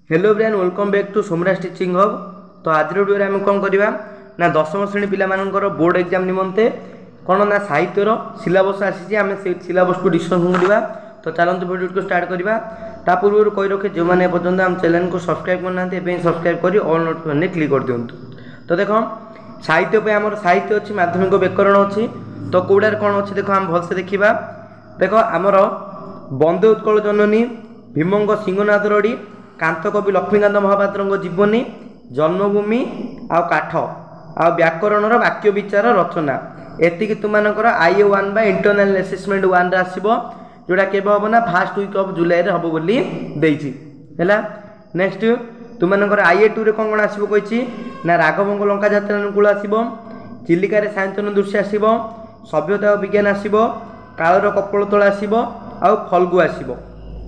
Hello brain welcome back to Somraj teaching hub. तो आज video आम कौन करवा ना दशम श्रेणी पिलाମାନଙ୍କର बोर्ड एग्जाम निमंते कौन ना साहित्यर सिलेबस आसी आम से सिलेबस को डिस्कसन करवा। तो चलते वीडियो को स्टार्ट करवा। ता पूर्व कही रखे जो मैंने पर्यटन आम चैनल को सब्सक्राइब करना सब्सक्राइब कर ऑल नोटिफिकेशन क्लिक कर दिंतु। तो देख साहित्य पे आम साहित्य अच्छी माध्यमिक व्याकरण अच्छी। तो कौड़ार कौन अच्छी देख आम भलसे देखा। देख आमर बंदे उत्कल जननी भीमंग सिंहनाथ रड़ी कांतकवि लक्ष्मीकांत महापात्र जीवनी जन्मभूमि आ काठ आ व्याकरणर वाक्य विचार रचना एति तुमकर IE1 बा इंटरनल असेसमेंट 1 रे आसीबो जोड़ा केबे हम ना फर्स्ट वीक ऑफ जुलाई रे हबो बोली देइछि हैला। नेक्स्ट तुमकर IE2 रे कोन कोन आसीबो कहिछि ना राघवंग लंका यात्रा अनुकूल आसीबो चिलिका रे सायंतन दृश्य आसीबो सभ्यता और विज्ञान आसीबो कालर कपोलतल आसीबो आ फल्गु आसीबो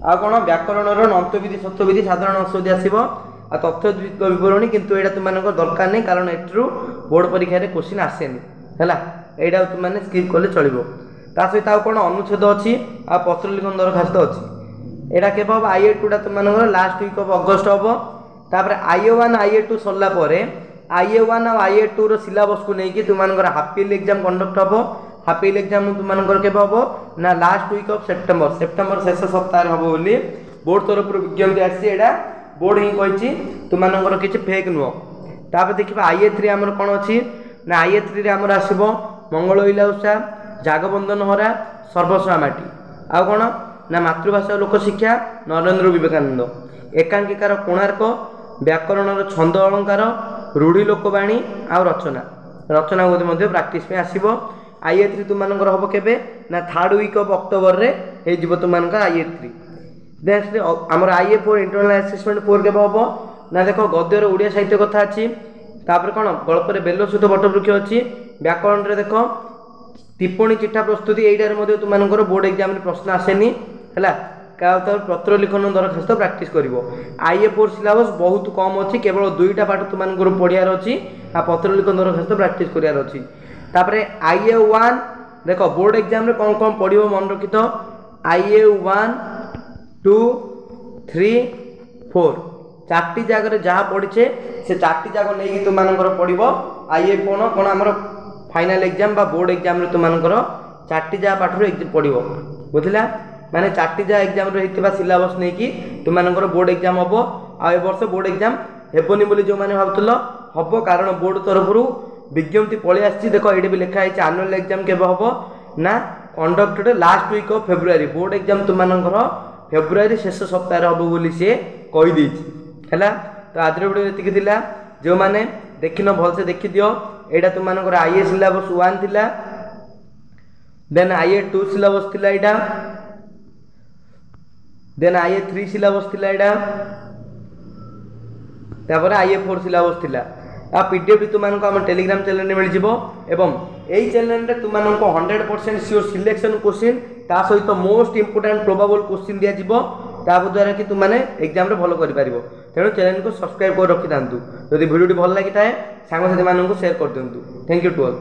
आ कौन व्याकरणर नंतविधि सत्यविधि साधारण औषधि आसो आ तथ्य विवरणी किंतु एटा तुम दरकार नहीं कारण एटू बोर्ड परीक्षा क्वेश्चन आसेनी है यहाँ तुमने स्किप कले चलो। ता सहित आउ कौन अनुच्छेद अच्छी आ पत्र लिखन दरखास्त अच्छी यहाँ केवल हम IE2 तुम लास्ट वीक ऑफ अगस्ट हम तापर IE1 IE2 सरला IE1 और IE2 सिलेबस को लेकिन तुम हाफ इयरली एग्जाम कंडक्ट हम हाफ इयरली एग्जाम तुमकर केबे हम ना लास्ट वीक ऑफ सेप्टेम्बर शेष सप्ताह हम बोली बोर्ड तरफ विज्ञप्ति आसी बोर्ड ही कही तुमकर किसी फेक नुह। तापर देखिए IE3 आमर कौन अच्छी ना IE3 रे आमर आसब मंगल इला उषा जागबंधन हरा सर्वस्वा माटी आ कौन ना मातृभाषा लोक शिक्षा नरेंद्र विवेकानंद एकांकिकार कोणार्क व्याकरणर छंद अलंकार रूढ़ी लोकवाणी आ रचना प्राक्टिस में आसब। IE3 तुमकर हम के ना थर्ड वीक ऑफ अक्टोबर रे हो तुमकर IE3। नेक्स्ट आमर IE4 इंटरनल असेसमेंट 4 के हम ना देख गद्यर ओडिया साहित्य कथा अच्छी तापर कौन गल्प बेल सहित बटवृक्ष अच्छी व्याकरण रे देख टिप्पणी चिठा प्रस्तुति यहीटार तुमकर बोर्ड एग्जाम प्रश्न आसेनी है पत्र लिखन दरखास्त प्राक्टिस कर। IE4 सिलेबस बहुत कम अच्छी केवल 2टा पाठ तुमको पढ़ियार अच्छी आ पत्र लिखन दरखास्त प्राक्टिस करार अच्छी। तापर IE1 देख बोर्ड एग्जाम रे कौन कौन पढ़ो मन रखी तो IE1 2 3 4 चार्टी जगह जहाँ पढ़े से चार्टी जगह नहीं तुमकर पढ़ो IE1 कौन आम फाइनाल एग्जाम बा बोर्ड एग्जाम रे तुमकर चार्टी जहाँ पाठ पढ़ो बुझला माने चार्टी जहाँ एग्जाम रे सिलेबस नहीं कि तुमकर बोर्ड एग्जाम हम आ वर्ष बोर्ड एग्जाम हेबनी बोली जो मैंने भावुल हम कारण बोर्ड तरफ विज्ञप्ति पलि आसी देख ये भी लिखाई आनुअल एग्जाम के हम ना conducted last week of February board exam तुमकर फेब्रुआरी शेष सप्ताह हम बोली सी कहीदे है। तो आज वीडियो ये जो मैंने देखिन भलसे देखी दियो यहाँ तुमकर IE सिलेबस 1 थिला देन IE2 सिलेबस थिला एटा देन IE3 सिलेबस थिला एटा तापर IE4 सिलेबस थिला आ PDF तुमको आम टेलीग्राम चैनल मिल जिवो एवं यही चैनल रे तुमको 100% श्योर सिलेक्शन क्वेश्चन ता सहित मोस्ट इंपोर्टेंट प्रोबेबल क्वेश्चन दिया जिवो द्वारा कि तुमने एग्जाम रे भलो करि पारिबो। तेणु चैनल को सब्सक्राइब कर रखि दांतु। यदि वीडियो भल लागि थाए सांग साथी मानन को शेयर कर दिंतु। Thank you to all.